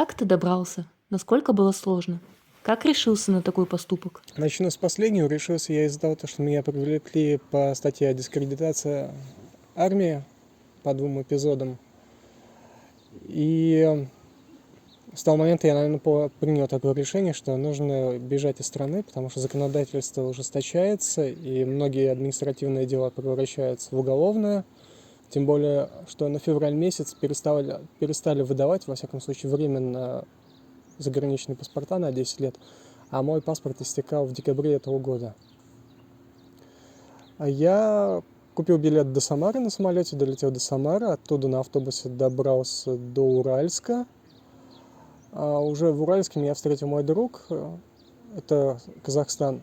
Как ты добрался? Насколько было сложно? Как решился на такой поступок? Начну с последнего. Решился я из-за того, что меня привлекли по статье «Дискредитация армии» по 2 эпизодам. И с того момента я, наверное, принял такое решение, что нужно бежать из страны, потому что законодательство ужесточается, и многие административные дела превращаются в уголовные. Тем более, что на февраль месяц перестали выдавать, во всяком случае, временно заграничные паспорта на 10 лет, а мой паспорт истекал в декабре этого года. А я купил билет до Самары на самолете, долетел до Самары, оттуда на автобусе добрался до Уральска. А уже в Уральске меня встретил мой друг, это Казахстан.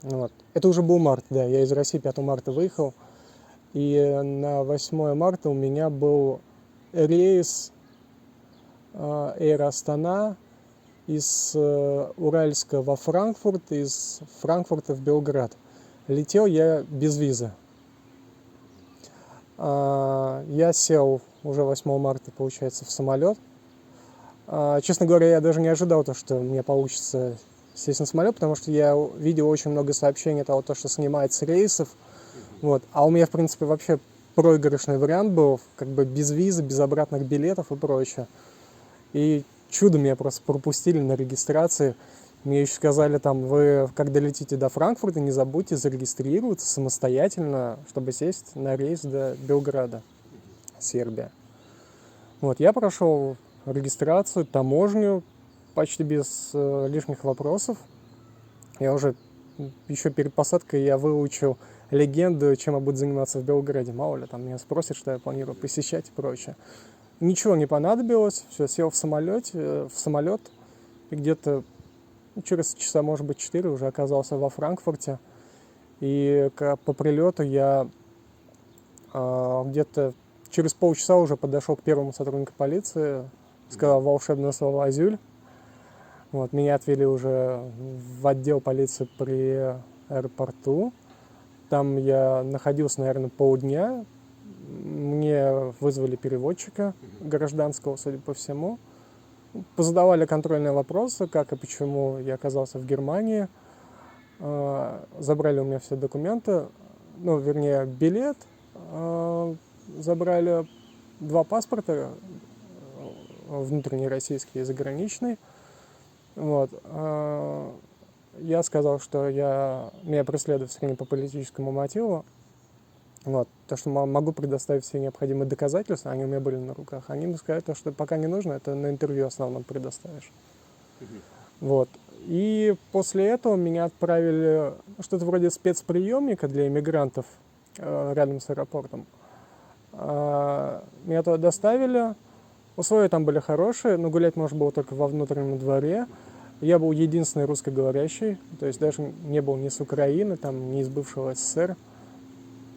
Вот. Это уже был март, да, я из России 5 марта выехал. И на 8 марта у меня был рейс Air Astana из Уральска во Франкфурт, из Франкфурта в Белград. Летел я без визы. Я сел уже 8 марта, получается, в самолет. Честно говоря, я даже не ожидал, что мне получится сесть на самолет, потому что я видел очень много сообщений того, что снимают с рейсов. Вот. А у меня, в принципе, вообще проигрышный вариант был, как бы без визы, без обратных билетов и прочее. И чудом меня просто пропустили на регистрации. Мне еще сказали, вы, когда летите до Франкфурта, не забудьте зарегистрироваться самостоятельно, чтобы сесть на рейс до Белграда, Сербия. Вот, я прошел регистрацию, таможню, почти без лишних вопросов. Я уже еще перед посадкой я выучил легенду, чем я буду заниматься в Белграде. Мало ли, там меня спросят, что я планирую посещать и прочее. Ничего не понадобилось, все, сел в самолет, и где-то через часа, может быть, 4 уже оказался во Франкфурте. И по прилету я где-то через полчаса уже подошел к первому сотруднику полиции, сказал волшебное слово «Азюль». Вот, меня отвели уже в отдел полиции при аэропорту. Там я находился, наверное, полдня. Мне вызвали переводчика гражданского, судя по всему. Позадавали контрольные вопросы, как и почему я оказался в Германии. Забрали у меня все документы, вернее, билет. Забрали 2 паспорта, внутренний российский и заграничный. Вот. Я сказал, что меня преследуют в стране по политическому мотиву. Вот. То, что могу предоставить все необходимые доказательства, они у меня были на руках. Они мне сказали, что пока не нужно, это на интервью основном предоставишь. Вот. И после этого меня отправили что-то вроде спецприемника для иммигрантов рядом с аэропортом. Меня туда доставили. Условия там были хорошие, но гулять можно было только во внутреннем дворе. Я был единственный русскоговорящий, то есть даже не был ни с Украины, ни из бывшего СССР.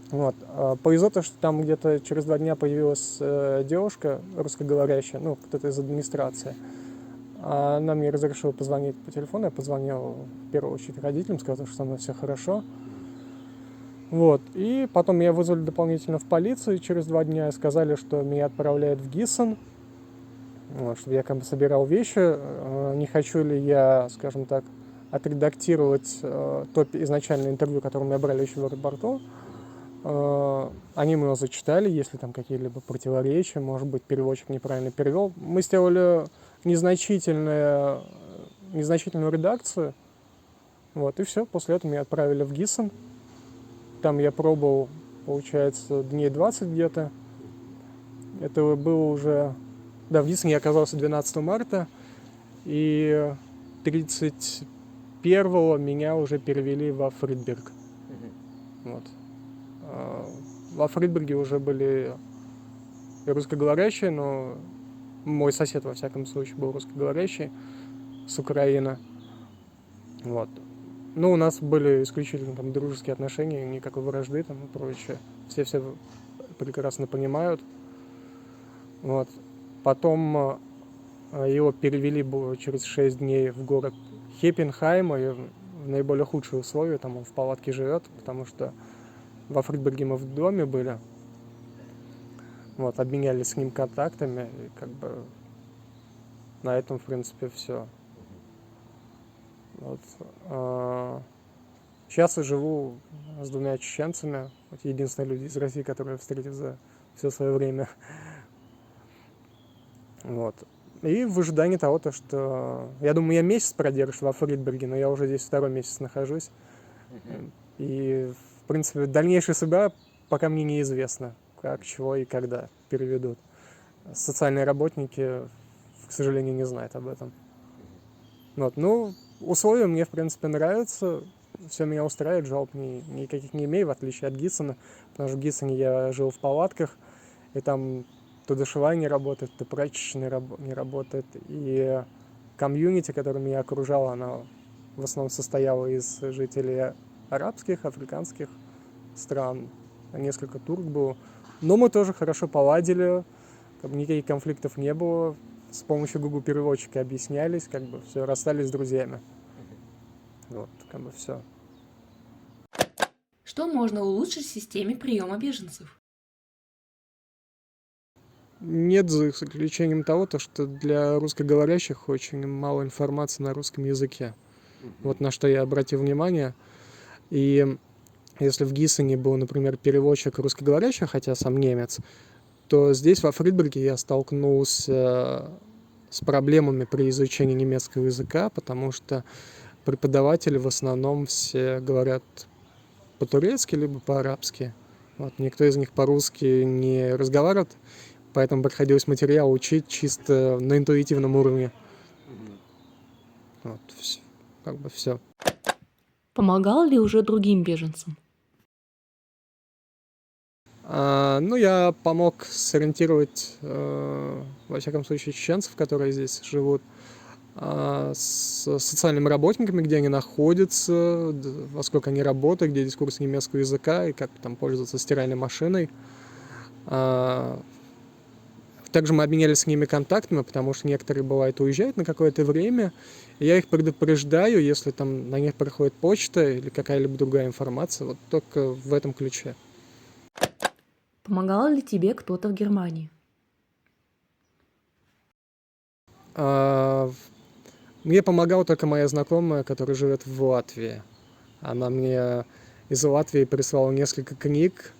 Вот. Повезло то, что там где-то через 2 дня появилась девушка русскоговорящая, кто-то из администрации. Она мне разрешила позвонить по телефону, я позвонил в первую очередь родителям, сказал, что со мной все хорошо. Вот. И потом меня вызвали дополнительно в полицию через 2 дня, сказали, что меня отправляют в Гиссен, чтобы я собирал вещи, не хочу ли я, скажем так, отредактировать то изначальное интервью, которое меня брали еще в аэропорту. Они мы его зачитали, если там какие-либо противоречия, может быть, переводчик неправильно перевел. Мы сделали незначительную редакцию, вот, и все, после этого меня отправили в Гиссен. Там я пробовал, получается, дней 20 где-то. Это было уже... Да, в Гиссене я оказался 12 марта, и 31-го меня уже перевели во Фридберг. Вот. Во Фридберге уже были и русскоговорящие, но мой сосед, во всяком случае, был русскоговорящий с Украины. Вот. У нас были исключительно дружеские отношения, никакой вражды и прочее. Все прекрасно понимают. Вот. Потом его перевели через 6 дней в город Хеппенхайм, и в наиболее худшие условия, он в палатке живет, потому что во Фридберге мы в доме были. Вот, обменялись с ним контактами, и на этом, в принципе, все. Вот. Сейчас я живу с двумя чеченцами. Вот единственные люди из России, которые я встретил за все свое время. Вот. И в ожидании того, что... Я думаю, я месяц продержусь во Фридберге, но я уже здесь второй месяц нахожусь. И, в принципе, дальнейшая судьба пока мне неизвестна, как, чего и когда переведут. Социальные работники, к сожалению, не знают об этом. Вот. Ну, условия мне, в принципе, нравятся. Все меня устраивает, жалоб никаких не имею, в отличие от Гиссена. Потому что в Гиссене я жил в палатках, и там то душевая не работает, то прачечная не работает. И комьюнити, которое меня окружало, она в основном состояла из жителей арабских, африканских стран. Несколько турок было. Но мы тоже хорошо поладили, никаких конфликтов не было. С помощью Google переводчика объяснялись, все, расстались с друзьями. Вот, все. Что можно улучшить в системе приема беженцев? Нет, за исключением того, что для русскоговорящих очень мало информации на русском языке. Вот на что я обратил внимание. И если в Гиссене был, например, переводчик русскоговорящий, хотя сам немец, то здесь, во Фридберге, я столкнулся с проблемами при изучении немецкого языка, потому что преподаватели в основном все говорят по-турецки либо по-арабски. Вот, никто из них по-русски не разговаривает, поэтому приходилось материал учить чисто на интуитивном уровне. Вот, все. Помогал ли уже другим беженцам? Ну, я помог сориентировать, во всяком случае, чеченцев, которые здесь живут, с социальными работниками, где они находятся, во сколько они работают, где здесь курс немецкого языка и как там пользоваться стиральной машиной. Также мы обменялись с ними контактами, потому что некоторые, бывает, уезжают на какое-то время, и я их предупреждаю, если там на них приходит почта или какая-либо другая информация, вот только в этом ключе. Помогал ли тебе кто-то в Германии? Мне помогала только моя знакомая, которая живет в Латвии. Она мне из Латвии прислала несколько книг,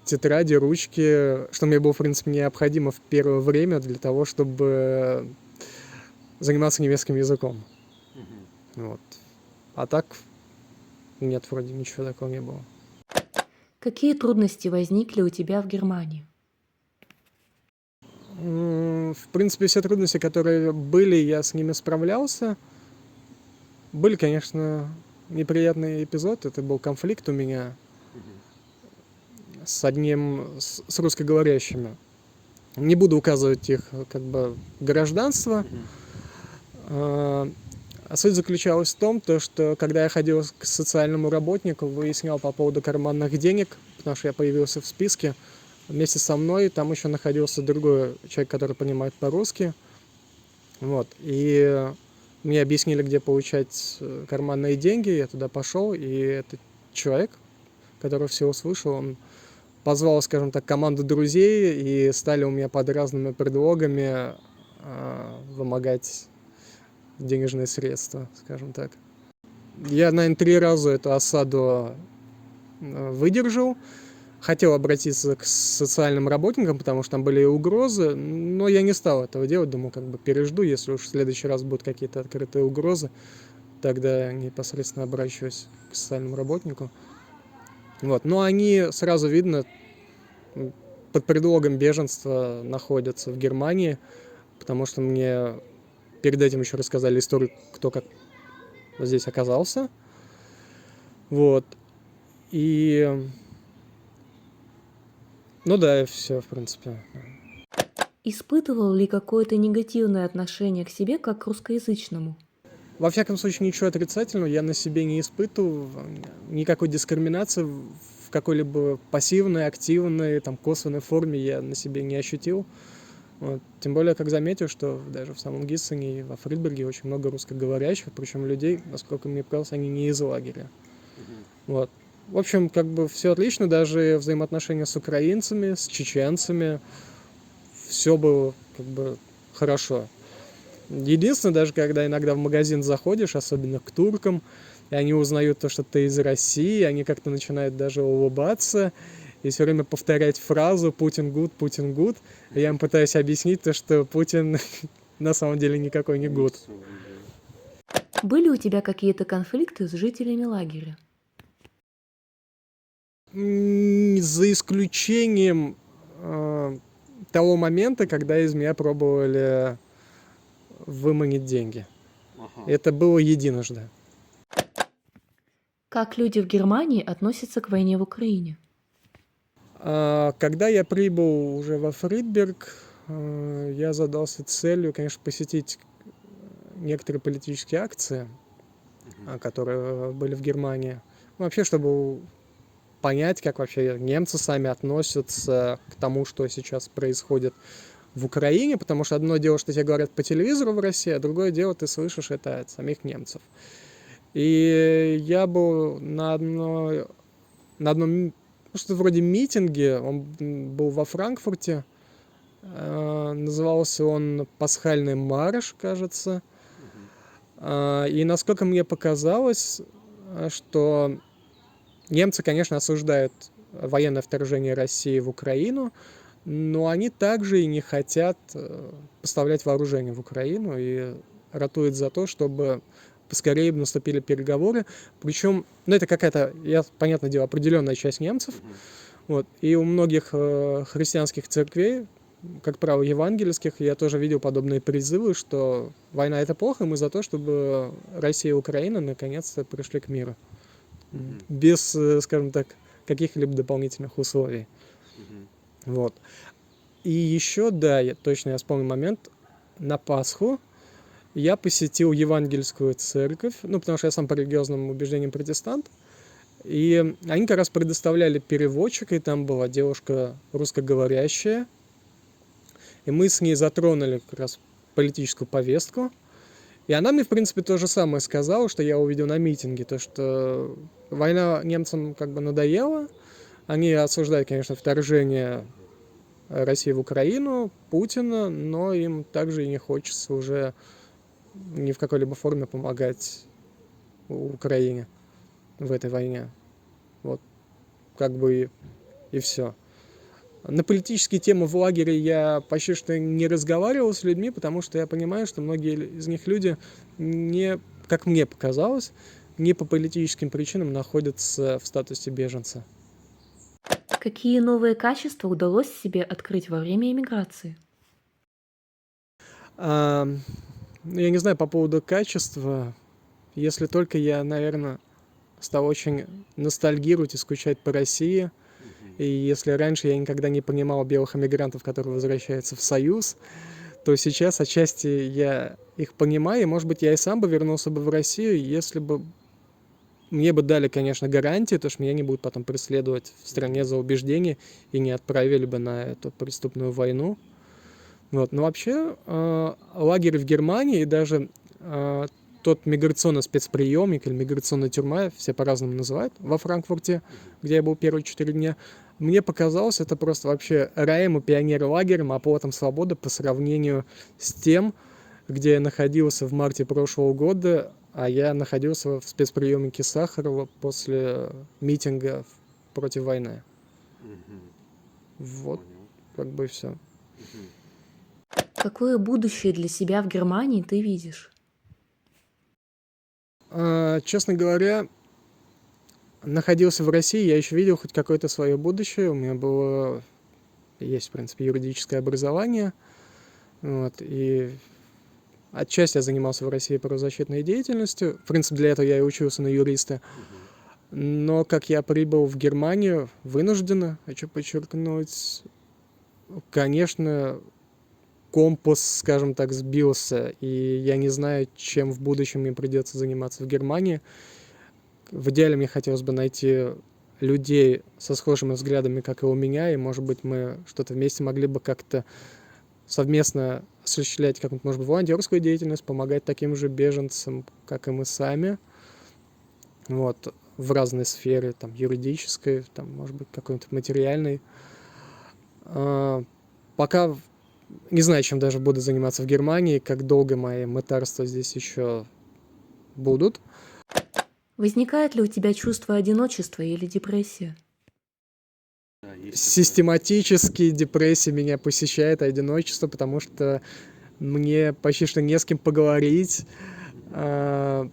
тетради, ручки, что мне было, в принципе, необходимо в первое время для того, чтобы заниматься немецким языком. Вот. А так нет, вроде ничего такого не было. Какие трудности возникли у тебя в Германии? В принципе, все трудности, которые были, я с ними справлялся. Были, конечно, неприятные эпизоды. Это был конфликт у меня с русскоговорящими. Не буду указывать их гражданство. А суть заключалась в том, что когда я ходил к социальному работнику, выяснял по поводу карманных денег, потому что я появился в списке, вместе со мной там еще находился другой человек, который понимает по-русски. Вот. И мне объяснили, где получать карманные деньги. Я туда пошел, и этот человек, который все услышал, он позвал, скажем так, команду друзей, и стали у меня под разными предлогами вымогать денежные средства, скажем так. Я, наверное, 3 раза эту осаду выдержал. Хотел обратиться к социальным работникам, потому что там были угрозы, но я не стал этого делать. Думал, пережду, если уж в следующий раз будут какие-то открытые угрозы, тогда непосредственно обращусь к социальному работнику. Вот. Но они, сразу видно, под предлогом беженства находятся в Германии, потому что мне перед этим еще рассказали историю, кто как здесь оказался. Вот. И... Ну да, все, в принципе. Испытывал ли какое-то негативное отношение к себе как к русскоязычному? Во всяком случае, ничего отрицательного я на себе не испытывал, никакой дискриминации в какой-либо пассивной, активной, косвенной форме я на себе не ощутил. Вот. Тем более, как заметил, что даже в самом Гиссене и во Фридберге очень много русскоговорящих, причем людей, насколько мне показалось, они не из лагеря. Вот. В общем, все отлично, даже взаимоотношения с украинцами, с чеченцами, все было хорошо. Единственное, даже когда иногда в магазин заходишь, особенно к туркам, и они узнают то, что ты из России, они как-то начинают даже улыбаться и все время повторять фразу «Путин гуд, Путин гуд». Я им пытаюсь объяснить то, что Путин на самом деле никакой не гуд. Были у тебя какие-то конфликты с жителями лагеря? За исключением того момента, когда из меня пробовали выманить деньги. Это было единожды. Как люди в Германии относятся к войне в Украине? Когда я прибыл уже во Фридберг, я задался целью, конечно, посетить некоторые политические акции, которые были в Германии. Вообще, чтобы понять, как вообще немцы сами относятся к тому, что сейчас происходит в Украине, потому что одно дело, что тебе говорят по телевизору в России, а другое дело, ты слышишь это от самих немцев. И я был на одном что-то вроде митинге, он был во Франкфурте, назывался он «Пасхальный марш», кажется. И насколько мне показалось, что немцы, конечно, осуждают военное вторжение России в Украину, но они также и не хотят поставлять вооружение в Украину и ратуют за то, чтобы поскорее наступили переговоры. Причем, это какая-то, понятное дело, определенная часть немцев. Вот. И у многих христианских церквей, как правило, евангельских, я тоже видел подобные призывы, что война — это плохо, мы за то, чтобы Россия и Украина наконец-то пришли к миру. Без, скажем так, каких-либо дополнительных условий. Вот. И еще, да, я вспомнил момент, на Пасху я посетил евангельскую церковь, потому что я сам по религиозным убеждениям протестант, и они как раз предоставляли переводчика, и там была девушка русскоговорящая, и мы с ней затронули как раз политическую повестку, и она мне, в принципе, то же самое сказала, что я увидел на митинге, то, что война немцам как бы надоела, они осуждают, конечно, вторжение России в Украину, Путина, но им также и не хочется уже ни в какой-либо форме помогать Украине в этой войне. Вот, как бы и все. На политические темы в лагере я почти что не разговаривал с людьми, потому что я понимаю, что многие из них люди не, как мне показалось, не по политическим причинам находятся в статусе беженца. Какие новые качества удалось себе открыть во время эмиграции? Я не знаю по поводу качества, если только я, наверное, стал очень ностальгировать и скучать по России. И если раньше я никогда не понимал белых эмигрантов, которые возвращаются в Союз, то сейчас отчасти я их понимаю, и, может быть, я и сам бы вернулся бы в Россию, если бы мне бы дали, конечно, гарантии, то, что меня не будут потом преследовать в стране за убеждения и не отправили бы на эту преступную войну. Вот. Но вообще лагерь в Германии и даже тот миграционный спецприемник или миграционная тюрьма, все по-разному называют, во Франкфурте, где я был первые 4 дня, мне показалось, это просто вообще раем и пионер-лагерем, оплотом свободы по сравнению с тем, где я находился в марте прошлого года, а я находился в спецприемнике Сахарова после митинга против войны. Вот, как бы и все. Какое будущее для себя в Германии ты видишь? Честно говоря, находился в России, я еще видел хоть какое-то свое будущее. У меня есть, в принципе, юридическое образование. Вот, и отчасти я занимался в России правозащитной деятельностью. В принципе, для этого я и учился на юриста. Но как я прибыл в Германию вынужденно, хочу подчеркнуть, конечно, компас, скажем так, сбился, и я не знаю, чем в будущем мне придется заниматься в Германии. В идеале мне хотелось бы найти людей со схожими взглядами, как и у меня, и, может быть, мы что-то вместе могли бы как-то совместно осуществлять какую-то, может быть, волонтерскую деятельность, помогать таким же беженцам, как и мы сами, вот, в разной сфере, там, юридической, там, может быть, какой-то материальной. Пока Не знаю, чем даже буду заниматься в Германии, как долго мои мытарства здесь еще будут. Возникает ли у тебя чувство одиночества или депрессия? Систематически депрессия меня посещает, одиночество, потому что мне почти что не с кем поговорить, за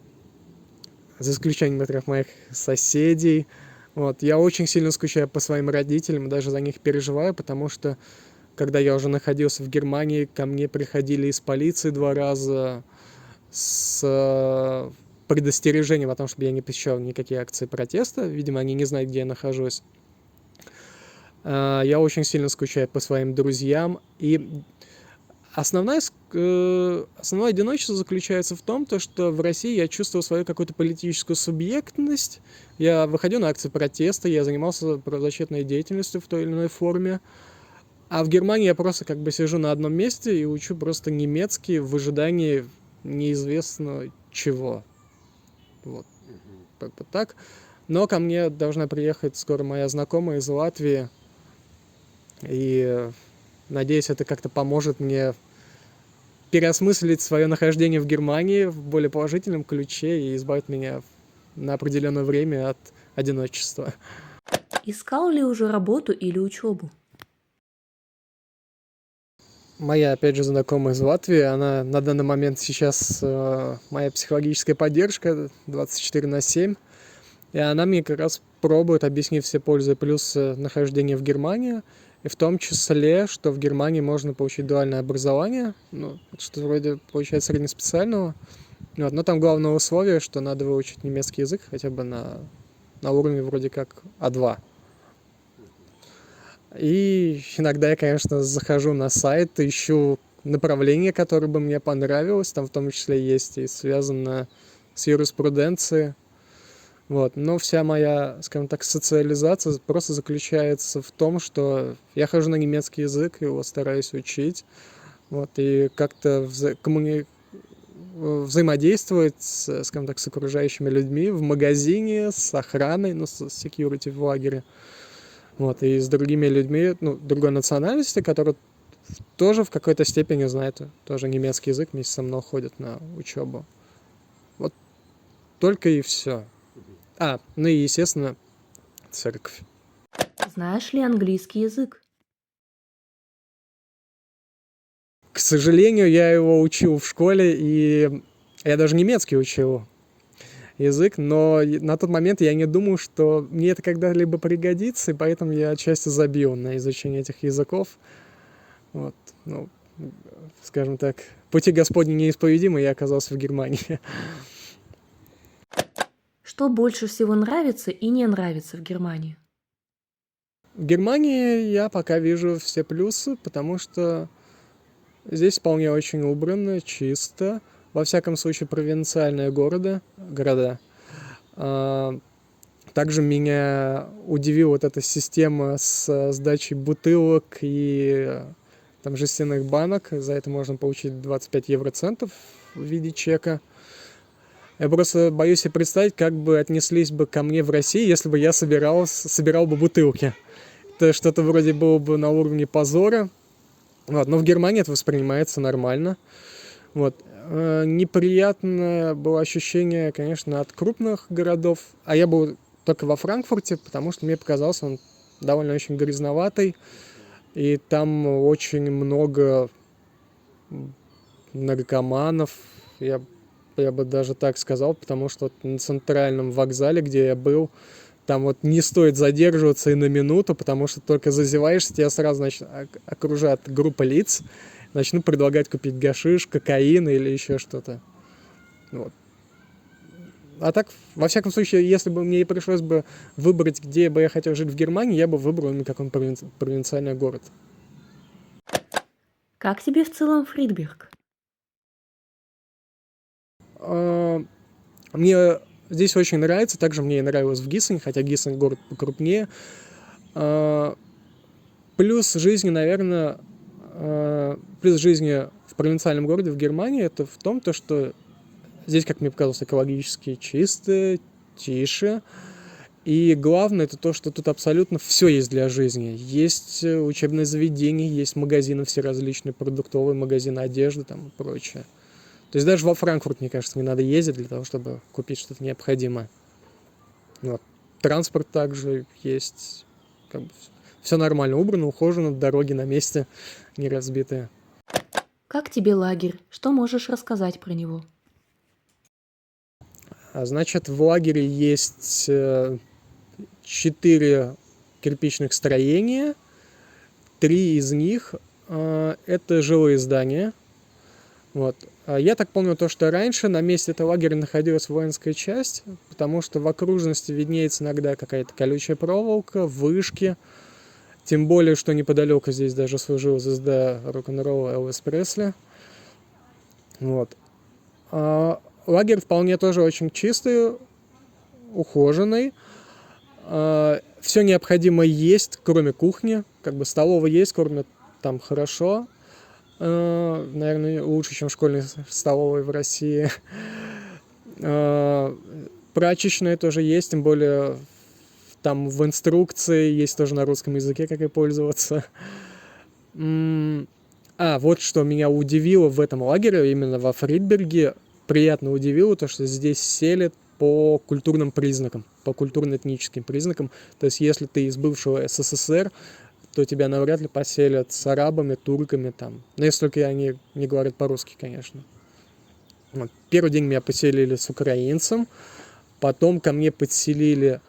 исключением некоторых моих соседей. Вот. Я очень сильно скучаю по своим родителям, даже за них переживаю, потому что, когда я уже находился в Германии, ко мне приходили из полиции 2 раза с предостережением о том, чтобы я не посещал никакие акции протеста. Видимо, они не знают, где я нахожусь. Я очень сильно скучаю по своим друзьям. И основное одиночество заключается в том, что в России я чувствовал свою какую-то политическую субъектность. Я выходил на акции протеста, я занимался правозащитной деятельностью в той или иной форме. А в Германии я просто как бы сижу на одном месте и учу просто немецкий в ожидании неизвестно чего. Вот. Как бы так. Но ко мне должна приехать скоро моя знакомая из Латвии. И надеюсь, это как-то поможет мне переосмыслить свое нахождение в Германии в более положительном ключе и избавить меня на определенное время от одиночества. Искал ли уже работу или учебу? Моя, опять же, знакомая из Латвии, она на данный момент сейчас моя психологическая поддержка 24/7. И она мне как раз пробует объяснить все пользы и плюсы нахождения в Германии. И в том числе, что в Германии можно получить дуальное образование, ну, что вроде получается среднеспециального. Вот. Но там главное условие, что надо выучить немецкий язык хотя бы на уровне вроде как А2. И иногда я, конечно, захожу на сайт, ищу направление, которое бы мне понравилось. Там в том числе есть и связано с юриспруденцией. Вот. Но вся моя, скажем так, социализация просто заключается в том, что я хожу на немецкий язык, его стараюсь учить, вот, и как-то взаимодействовать, скажем так, с окружающими людьми в магазине, с охраной, ну, с security в лагере, вот, и с другими людьми, ну, другой национальности, которые тоже в какой-то степени знают тоже немецкий язык, вместе со мной ходят на учебу. Вот только и все. Ну и, естественно, церковь. Знаешь ли английский язык? К сожалению, я его учил в школе, и я даже немецкий учил язык, но на тот момент я не думал, что мне это когда-либо пригодится, и поэтому я отчасти забил на изучение этих языков. Вот, ну, скажем так, пути Господни неисповедимы, я оказался в Германии. Что больше всего нравится и не нравится в Германии? В Германии я пока вижу все плюсы, потому что здесь вполне очень убрано, чисто. Во всяком случае, провинциальные города. Также меня удивила вот эта система с сдачей бутылок и там жестяных банок. За это можно получить 25 евроцентов в виде чека. Я просто боюсь себе представить, как бы отнеслись бы ко мне в России, если бы я собирал бы бутылки. Это что-то вроде было бы на уровне позора. Вот. Но в Германии это воспринимается нормально. Вот. Неприятное было ощущение, конечно, от крупных городов. А я был только во Франкфурте, потому что мне показался он довольно очень грязноватый. И там очень много наркоманов. Я бы даже так сказал, потому что вот на центральном вокзале, где я был, там вот не стоит задерживаться и на минуту, потому что только зазеваешься, тебя сразу, значит, окружат группа лиц, начнут предлагать купить гашиш, кокаин или еще что-то. Вот. А так, во всяком случае, если бы мне и пришлось бы выбрать, где бы я хотел жить в Германии, я бы выбрал именно какой-нибудь провинциальный город. Как тебе в целом Фридберг? Мне здесь очень нравится, также мне и нравилось в Гиссене, хотя Гиссен город покрупнее. Плюс жизни, наверное, плюс жизни в провинциальном городе в Германии, это в том, что здесь, как мне показалось, экологически чисто, тише. И главное, это то, что тут абсолютно все есть для жизни. Есть учебные заведения, есть магазины все различные, продуктовые магазины, одежды там и прочее. То есть даже во Франкфурт, мне кажется, не надо ездить для того, чтобы купить что-то необходимое. Вот. Транспорт также есть. Как бы все нормально, убрано, ухожено, дороги на месте, не разбитые. Как тебе лагерь? Что можешь рассказать про него? Значит, в лагере есть 4 кирпичных строения. 3 из них это жилые здания. Вот. Я так помню то, что раньше на месте этого лагеря находилась воинская часть, потому что в окружности виднеется иногда какая-то колючая проволока, вышки. Тем более, что неподалеку здесь даже служила звезда рок-н-ролла Элвис Пресли. Вот. Лагерь вполне тоже очень чистый, ухоженный. Все необходимое есть, кроме кухни. Как бы столовая есть, кормят там хорошо. Наверное, лучше, чем в школьной столовой в России. Прачечная тоже есть, тем более там в инструкции есть тоже на русском языке, как и пользоваться. Вот что меня удивило в этом лагере, именно во Фридберге, приятно удивило, то, что здесь селят по культурным признакам, по культурно-этническим признакам. То есть, если ты из бывшего СССР, то тебя навряд ли поселят с арабами, турками там. Но если только они не говорят по-русски, конечно. Вот. Первый день меня поселили с украинцем, потом ко мне подселили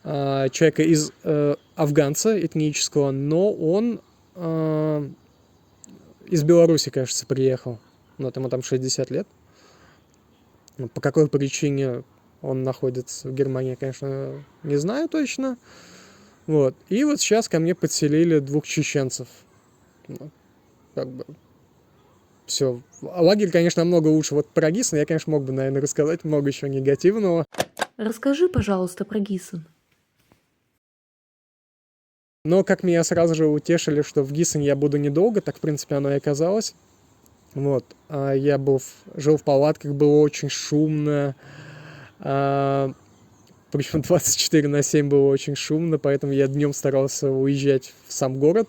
человека из афганца этнического, но он из Беларуси, кажется, приехал. Вот ему там 60 лет. По какой причине он находится в Германии, конечно, не знаю точно. Вот. И вот сейчас ко мне подселили 2 чеченцев. Как бы все. Лагерь, конечно, намного лучше. Вот про Гиссен я, конечно, мог бы, наверное, рассказать много еще негативного. Расскажи, пожалуйста, про Гиссен. Но как меня сразу же утешили, что в Гиссене я буду недолго, так, в принципе, оно и оказалось. Вот. Я жил в палатках, было очень шумно. Причем 24/7 было очень шумно, поэтому я днем старался уезжать в сам город,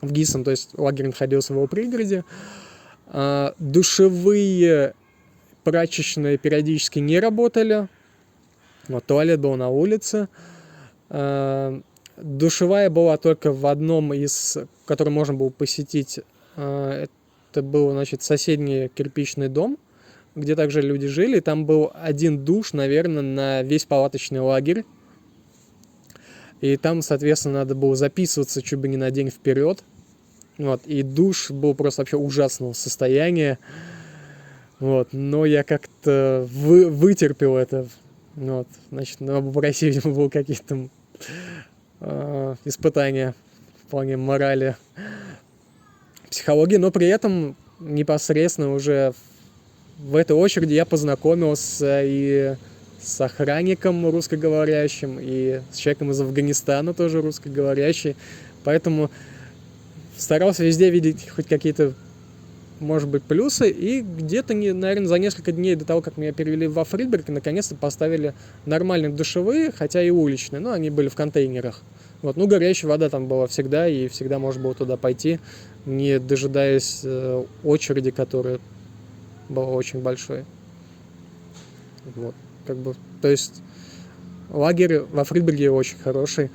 в Гиссен, то есть лагерь находился в его пригороде. Душевые, прачечные периодически не работали. Вот, туалет был на улице. Душевая была только в одном из, который можно было посетить. Это был, значит, соседний кирпичный дом, где также люди жили. Там был один душ, наверное, на весь палаточный лагерь. И там, соответственно, надо было записываться чуть бы не на день вперед. Вот. И душ был просто вообще ужасного состояния. Вот. Но я как-то вытерпел это. Вот. Значит, в России, видимо, было какие-то испытания в плане морали, психологии. Но при этом непосредственно уже в этой очереди я познакомился и с охранником русскоговорящим, и с человеком из Афганистана тоже русскоговорящий. Поэтому старался везде видеть хоть какие-то, может быть, плюсы. И где-то, наверное, за несколько дней до того, как меня перевели во Фридберг, наконец-то поставили нормальные душевые, хотя и уличные, но они были в контейнерах. Вот. Ну, горячая вода там была всегда, и всегда можно было туда пойти, не дожидаясь очереди, которая была очень большой. Вот. Как бы, то есть лагерь во Фридберге очень хороший.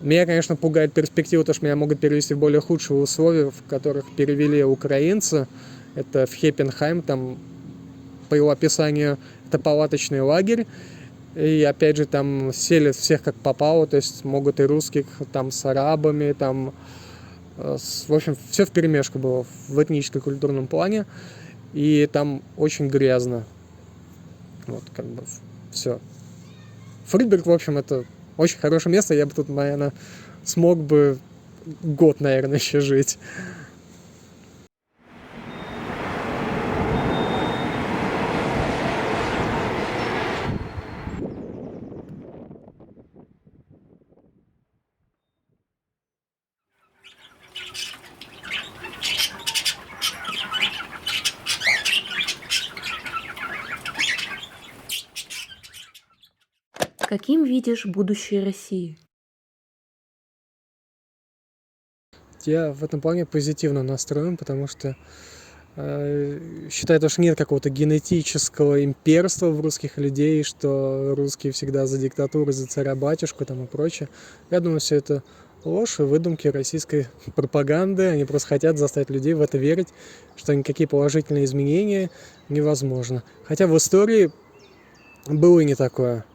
Меня, конечно, пугает перспектива, то, что меня могут перевести в более худшие условия, в которых перевели украинцы. Это в Хеппенхайм, там, по его описанию, это палаточный лагерь. И, опять же, там селят всех как попало, то есть могут и русских там с арабами, там, в общем, все вперемешку было в этническо-культурном плане. И там очень грязно. Вот, как бы, все. Фридберг, в общем, это очень хорошее место. Я бы тут, наверное, смог бы год, наверное, еще жить. Каким видишь будущее России? Я в этом плане позитивно настроен, потому что считаю, что нет какого-то генетического имперства в русских людей, что русские всегда за диктатуру, за царя-батюшку там и прочее. Я думаю, все это ложь и выдумки российской пропаганды. Они просто хотят заставить людей в это верить, что никакие положительные изменения невозможны. Хотя в истории было и не такое.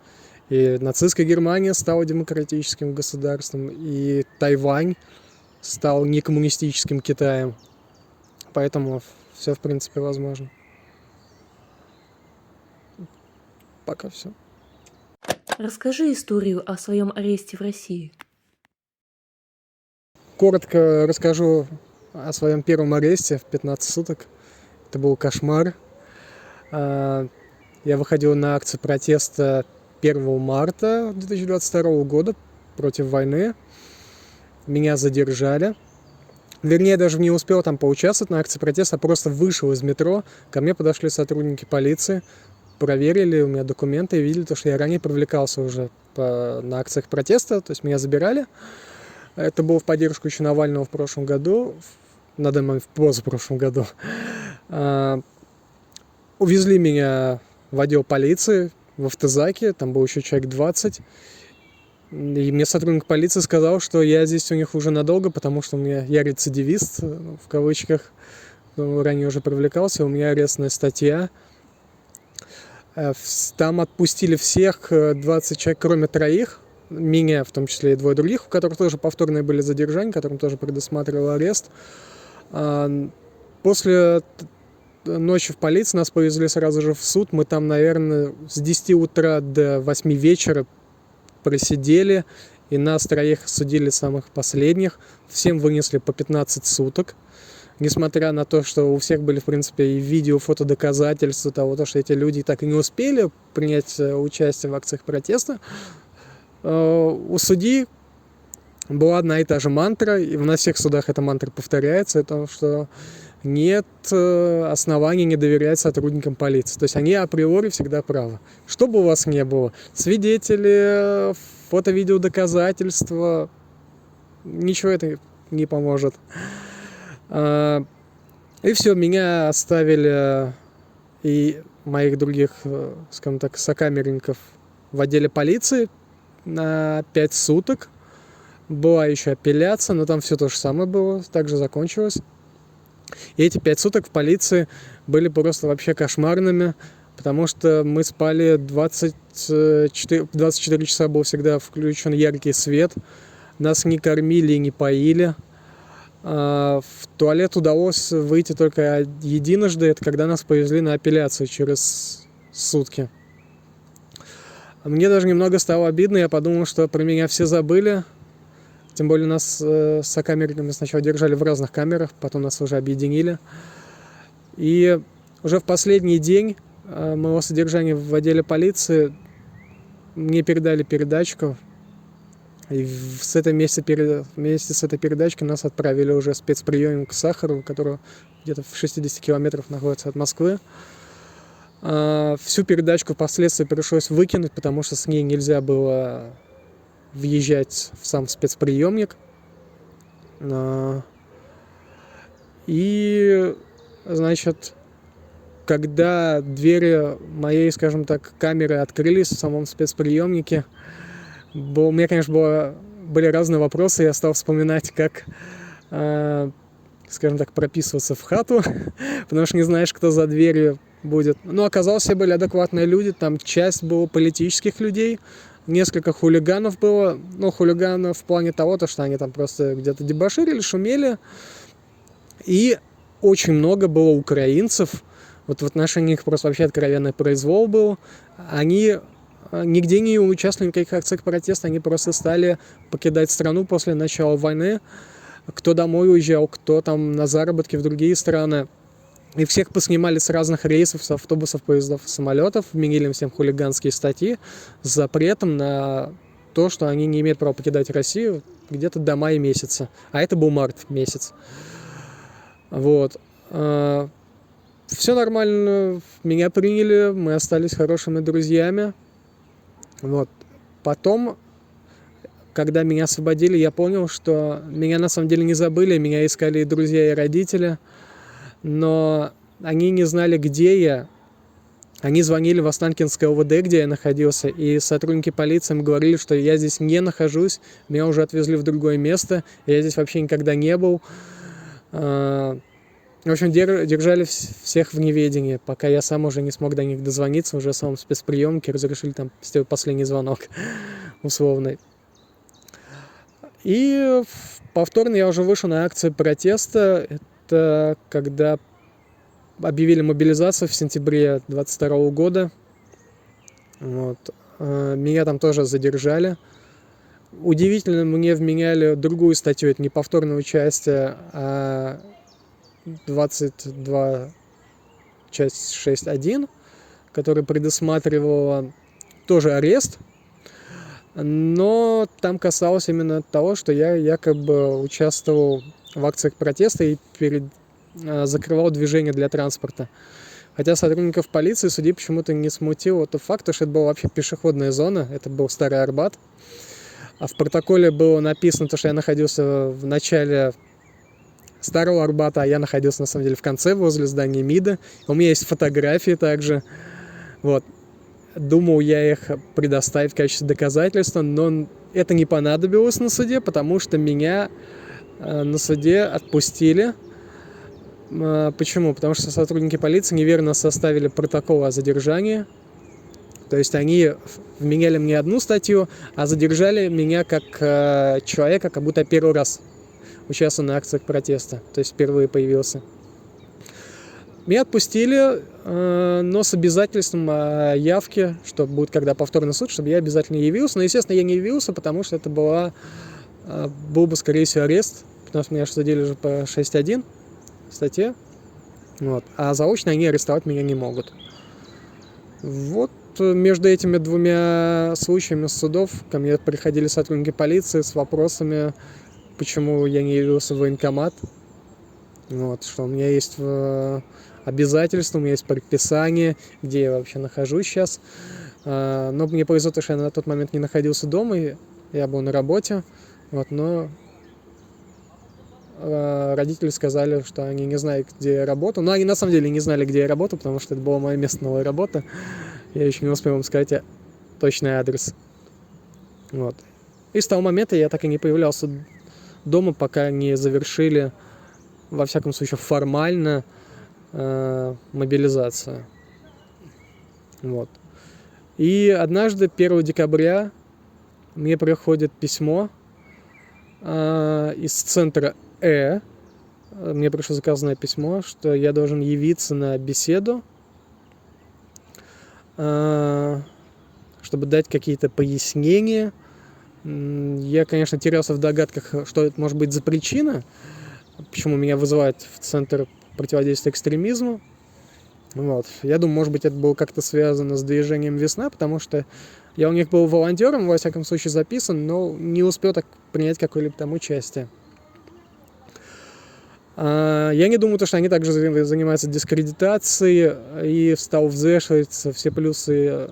И нацистская Германия стала демократическим государством, и Тайвань стал некоммунистическим Китаем. Поэтому все, в принципе, возможно. Пока все. Расскажи историю о своем аресте в России. Коротко расскажу о своем первом аресте в 15 суток. Это был кошмар. Я выходил на акцию протеста 1 марта 2022 года против войны. Меня задержали. Вернее, даже не успел там поучаствовать на акции протеста, а просто вышел из метро. Ко мне подошли сотрудники полиции, проверили у меня документы и видели, что я ранее привлекался уже на акциях протеста. То есть меня забирали. Это было в поддержку еще Навального в прошлом году, на данный момент в позапрошлом году. Увезли меня в отдел полиции, в автозаке, там был еще человек 20. И мне сотрудник полиции сказал, что я здесь у них уже надолго, потому что я рецидивист, в кавычках, ранее уже привлекался, у меня арестная статья. Там отпустили всех 20 человек, кроме 3, меня, в том числе и 2 других, у которых тоже повторные были задержания, которым тоже предусматривал арест. После ночи в полиции нас повезли сразу же в суд. Мы там, наверное, с 10 утра до 8 вечера просидели, и нас 3 судили самых последних. Всем вынесли по 15 суток. Несмотря на то, что у всех были, в принципе, и видео, фотодоказательства того, что эти люди так и не успели принять участие в акциях протеста, у судьи была одна и та же мантра, и на всех судах эта мантра повторяется, это что нет оснований не доверять сотрудникам полиции. То есть они априори всегда правы. Что бы у вас ни было, свидетели, фото-видеодоказательства, ничего это не поможет. И все, меня оставили и моих других, скажем так, сокамерников в отделе полиции на 5 суток. Была еще апелляция, но там все то же самое было, также закончилось. И эти 5 суток в полиции были просто вообще кошмарными, потому что мы спали 24 часа, был всегда включен яркий свет, нас не кормили и не поили. В туалет удалось выйти только единожды, это когда нас повезли на апелляцию через сутки. Мне даже немного стало обидно, я подумал, что про меня все забыли. Тем более нас с сокамерниками сначала держали в разных камерах, потом нас уже объединили. И уже в последний день моего содержания в отделе полиции мне передали передачку. И вместе с этой передачкой нас отправили уже в спецприемник к Сахарову, который где-то в 60 километрах находится от Москвы. Всю передачку впоследствии пришлось выкинуть, потому что с ней нельзя было въезжать в сам спецприемник. И, значит, когда двери моей, скажем так, камеры открылись в самом спецприемнике, у меня, конечно, были разные вопросы, я стал вспоминать, как, скажем так, прописываться в хату, потому что не знаешь, кто за дверью будет. Но оказалось, все были адекватные люди, там часть была политических людей, несколько хулиганов было, хулиганов в плане того, что они там просто где-то дебоширили, шумели, и очень много было украинцев, вот в отношении их просто вообще откровенный произвол был, они нигде не участвовали в никаких акциях протеста, они просто стали покидать страну после начала войны, кто домой уезжал, кто там на заработки в другие страны. И всех поснимали с разных рейсов, с автобусов, поездов, самолетов, вменили им всем хулиганские статьи с запретом на то, что они не имеют права покидать Россию где-то до мая месяца. А это был март месяц. Вот. Все нормально, меня приняли, мы остались хорошими друзьями. Вот. Потом, когда меня освободили, я понял, что меня на самом деле не забыли, меня искали и друзья, и родители, но они не знали, где я. Они звонили в Останкинское ОВД, где я находился, и сотрудники полиции им говорили, что я здесь не нахожусь, меня уже отвезли в другое место, я здесь вообще никогда не был. В общем, держали всех в неведении, пока я сам уже не смог до них дозвониться, уже в самом спецприемнике разрешили там сделать последний звонок условный. И повторно я уже вышел на акцию протеста. Это когда объявили мобилизацию в сентябре 22 года. Вот. Меня там тоже задержали. Удивительно, мне вменяли другую статью. Это не повторное участие, а 22 часть 6.1, которая предусматривала тоже арест. Но там касалось именно того, что я якобы участвовал в акциях протеста и закрывал движение для транспорта. Хотя сотрудников полиции судьи почему-то не смутил тот факт, что это была вообще пешеходная зона, это был Старый Арбат. А в протоколе было написано, что я находился в начале Старого Арбата, а я находился на самом деле в конце, возле здания МИДа. У меня есть фотографии также. Вот. Думал я их предоставить в качестве доказательства, но это не понадобилось на суде, потому что меня на суде отпустили. Почему? Потому что сотрудники полиции неверно составили протокол о задержании. То есть они вменяли мне одну статью, а задержали меня как человека, как будто первый раз участвовал на акциях протеста. То есть впервые появился. Меня отпустили, но с обязательством явки, что будет когда повторный суд, чтобы я обязательно явился. Но, естественно, я не явился, потому что это был бы, скорее всего, арест, потому что меня судили уже по 6.1 статье. Вот. А заочно они арестовать меня не могут. Вот между этими двумя случаями судов ко мне приходили сотрудники полиции с вопросами, почему я не явился в военкомат. Вот, что у меня есть обязательства, у меня есть предписание, где я вообще нахожусь сейчас. Но мне повезло, что я на тот момент не находился дома, я был на работе. Вот, но родители сказали, что они не знают, где я работаю. Но они на самом деле не знали, где я работаю, потому что это была моя местная новая работа. Я еще не успел им сказать точный адрес. Вот. И с того момента я так и не появлялся дома, пока не завершили, во всяком случае, формально мобилизацию. Вот. И однажды, 1 декабря, мне приходит письмо из центра Мне пришло заказанное письмо, что я должен явиться на беседу, чтобы дать какие-то пояснения. Я, конечно, терялся в догадках, что это может быть за причина, почему меня вызывают в Центр противодействия экстремизму. Вот. Я думаю, может быть, это было как-то связано с движением «Весна», потому что я у них был волонтером, во всяком случае, записан, но не успел так принять какое-либо там участие. Я не думаю, что они также занимаются дискредитацией, и стал взвешивать все плюсы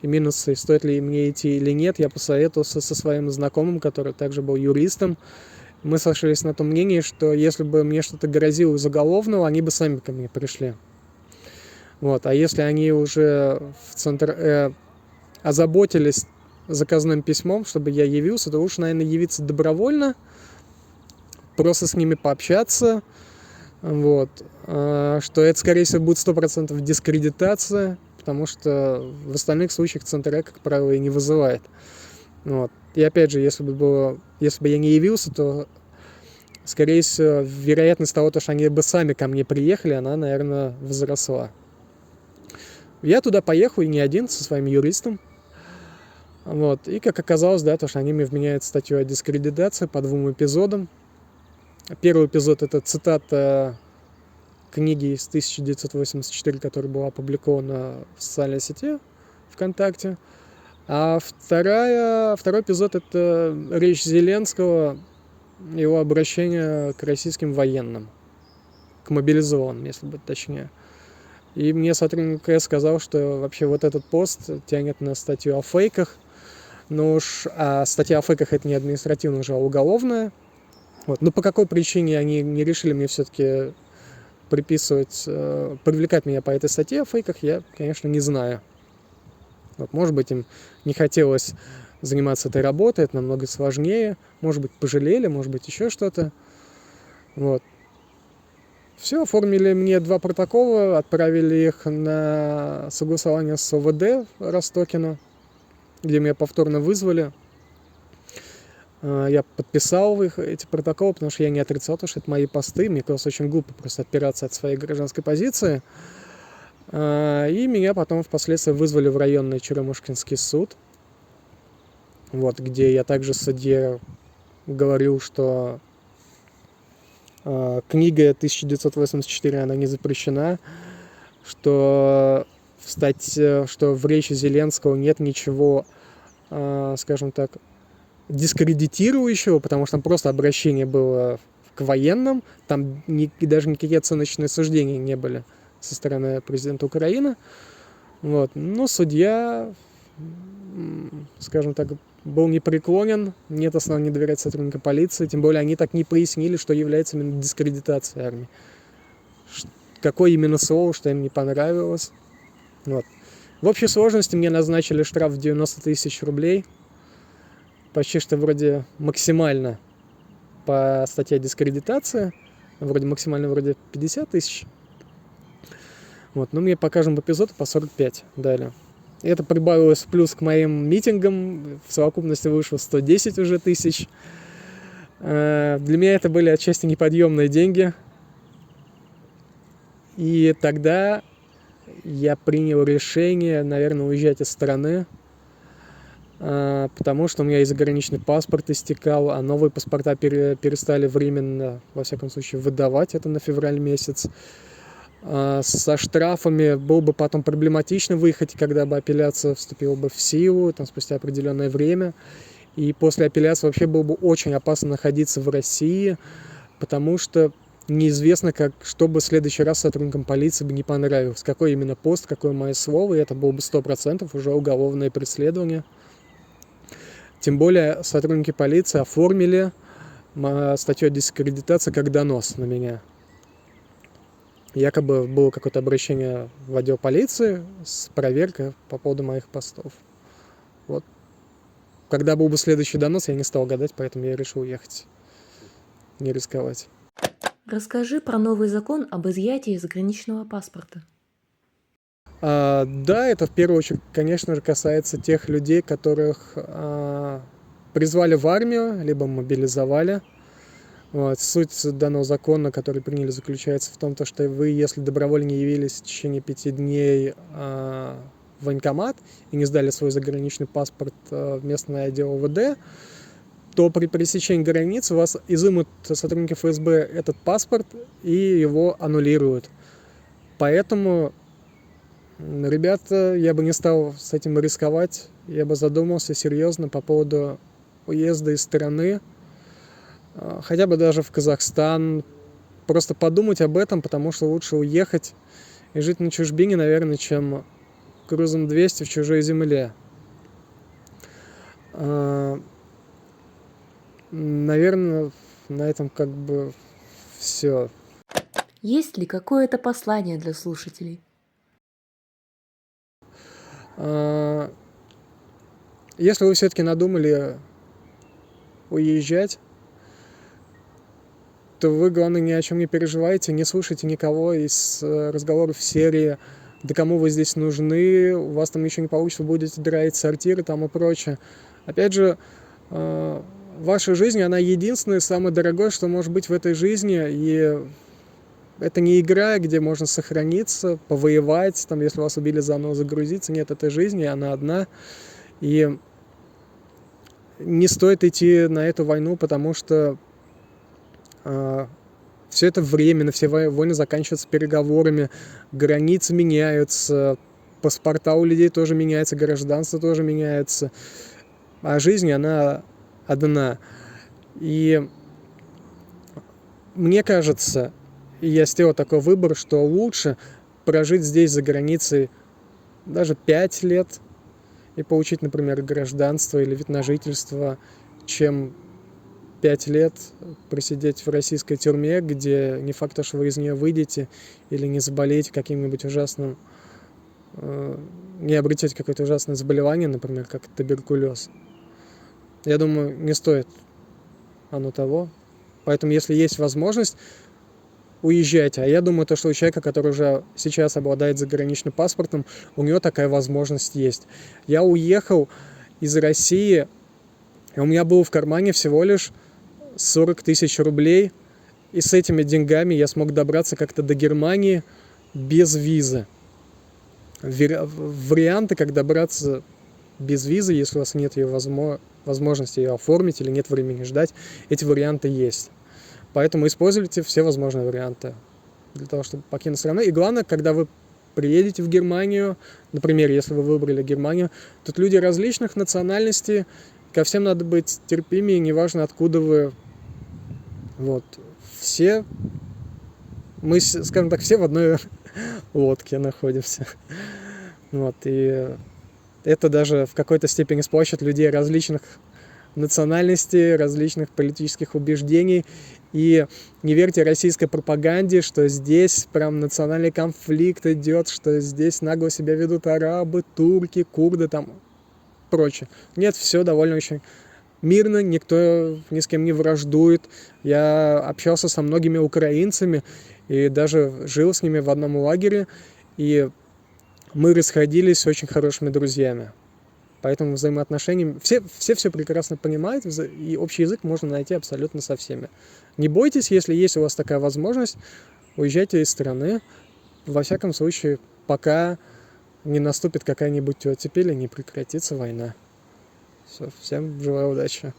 и минусы, стоит ли мне идти или нет. Я посоветовался со своим знакомым, который также был юристом. Мы сошлись на том мнении, что если бы мне что-то грозило из уголовного, они бы сами ко мне пришли. Вот. А если они уже в Центр озаботились заказным письмом, чтобы я явился, то лучше, наверное, явиться добровольно, просто с ними пообщаться. Вот. Что это, скорее всего, будет 100% дискредитация, потому что в остальных случаях Центр, как правило, и не вызывает. Вот. И опять же, если бы я не явился, то, скорее всего, вероятность того, что они бы сами ко мне приехали, она, наверное, возросла. Я туда поехал, и не один, со своим юристом. Вот. И, как оказалось, да, то, что они мне вменяют статью о дискредитации по 2 эпизодам. Первый эпизод — это цитата книги из 1984, которая была опубликована в социальной сети ВКонтакте. А второй эпизод — это речь Зеленского, его обращение к российским военным, к мобилизованным, если быть точнее. И мне сотрудник КС сказал, что вообще вот этот пост тянет на статью о фейках, Но уж статья о фейках это не административная, уже уголовная. Вот. Но по какой причине они не решили мне все-таки привлекать меня по этой статье о фейках, я, конечно, не знаю. Вот, может быть, им не хотелось заниматься этой работой, это намного сложнее. Может быть, пожалели, может быть, еще что-то. Вот. Все, оформили мне 2 протокола, отправили их на согласование с ОВД Ростокино, где меня повторно вызвали. Я подписал эти протоколы, потому что я не отрицал, что это мои посты. Мне казалось очень глупо просто отпираться от своей гражданской позиции. И меня потом впоследствии вызвали в районный Черемушкинский суд, вот, где я также судье говорил, что книга 1984, она не запрещена, что в речи Зеленского нет ничего, скажем так, дискредитирующего, потому что там просто обращение было к военным, там даже никакие оценочные суждения не были со стороны президента Украины. Вот. Но судья, скажем так, был непреклонен, нет оснований доверять сотрудникам полиции, тем более они так не пояснили, что является именно дискредитацией армии. Какое именно слово, что им не понравилось. Вот. В общей сложности мне назначили штраф в 90 тысяч рублей, почти что вроде максимально по статье дискредитация, максимально вроде 50 тысяч. Вот, но мне по каждому эпизоду по 45 дали. И это прибавилось в плюс к моим митингам, в совокупности вышло 110 уже тысяч. Для меня это были отчасти неподъемные деньги. И тогда я принял решение, наверное, уезжать из страны, потому что у меня и заграничный паспорт истекал, а новые паспорта перестали временно, во всяком случае, выдавать, это на февраль месяц. Со штрафами было бы потом проблематично выехать, когда бы апелляция вступила бы в силу, там, спустя определенное время. И после апелляции вообще было бы очень опасно находиться в России, потому что неизвестно, что бы в следующий раз сотрудникам полиции бы не понравилось, какой именно пост, какое мое слово, и это было бы 100% уже уголовное преследование. Тем более сотрудники полиции оформили статью о дискредитации как донос на меня. Якобы было какое-то обращение в отдел полиции с проверкой по поводу моих постов. Вот. Когда был бы следующий донос, я не стал гадать, поэтому я решил уехать, не рисковать. Расскажи про новый закон об изъятии заграничного паспорта. Да, это в первую очередь, конечно же, касается тех людей, которых призвали в армию, либо мобилизовали. Вот. Суть данного закона, который приняли, заключается в том, что вы, если добровольно не явились в течение 5 дней в военкомат и не сдали свой заграничный паспорт в местное отдел ОВД, то при пересечении границы у вас изымут сотрудники ФСБ этот паспорт и его аннулируют. Поэтому, ребята, я бы не стал с этим рисковать, я бы задумался серьезно по поводу уезда из страны, хотя бы даже в Казахстан, просто подумать об этом, потому что лучше уехать и жить на чужбине, наверное, чем крузом 200 в чужой земле. Наверное, на этом как бы все. Есть ли какое-то послание для слушателей? Если вы все-таки надумали уезжать, то вы, главное, ни о чем не переживайте, не слушайте никого из разговоров в серии «Да кому вы здесь нужны?», «У вас там ничего не получится, вы будете драить сортиры» там и прочее. Опять же, ваша жизнь, она единственное, самое дорогое, что может быть в этой жизни, и это не игра, где можно сохраниться, повоевать, там, если вас убили, заново загрузиться. Нет, это жизнь, и она одна. И не стоит идти на эту войну, потому что все это временно, все войны заканчиваются переговорами, границы меняются, паспорта у людей тоже меняются, гражданство тоже меняется, а жизнь, она одна. И мне кажется, я сделал такой выбор, что лучше прожить здесь за границей даже 5 лет, и получить, например, гражданство или вид на жительство, чем 5 лет просидеть в российской тюрьме, где не факт, что вы из нее выйдете, или не заболеете каким-нибудь ужасным, не обретете какое-то ужасное заболевание, например, как туберкулез. Я думаю, не стоит оно того. Поэтому, если есть возможность, уезжайте. А я думаю, что у человека, который уже сейчас обладает заграничным паспортом, у него такая возможность есть. Я уехал из России, и у меня было в кармане всего лишь 40 тысяч рублей, и с этими деньгами я смог добраться как-то до Германии без визы. Варианты, как добраться без визы, если у вас нет ее возможности ее оформить или нет времени ждать, эти варианты есть. Поэтому используйте все возможные варианты для того, чтобы покинуть страну. И главное, когда вы приедете в Германию, например, если вы выбрали Германию, тут люди различных национальностей, ко всем надо быть терпимее, неважно, откуда вы. Вот. Все, мы, скажем так, все в одной лодке находимся. Вот. И это даже в какой-то степени сплачивает людей различных национальностей, различных политических убеждений. И не верьте российской пропаганде, что здесь прям национальный конфликт идет, что здесь нагло себя ведут арабы, турки, курды, там прочее. Нет, все довольно очень мирно, никто ни с кем не враждует. Я общался со многими украинцами и даже жил с ними в одном лагере, и мы расходились с очень хорошими друзьями. Поэтому взаимоотношения... Все прекрасно понимают, и общий язык можно найти абсолютно со всеми. Не бойтесь, если есть у вас такая возможность, уезжайте из страны. Во всяком случае, пока не наступит какая-нибудь оттепель и не прекратится война. Все, всем желаю удачи.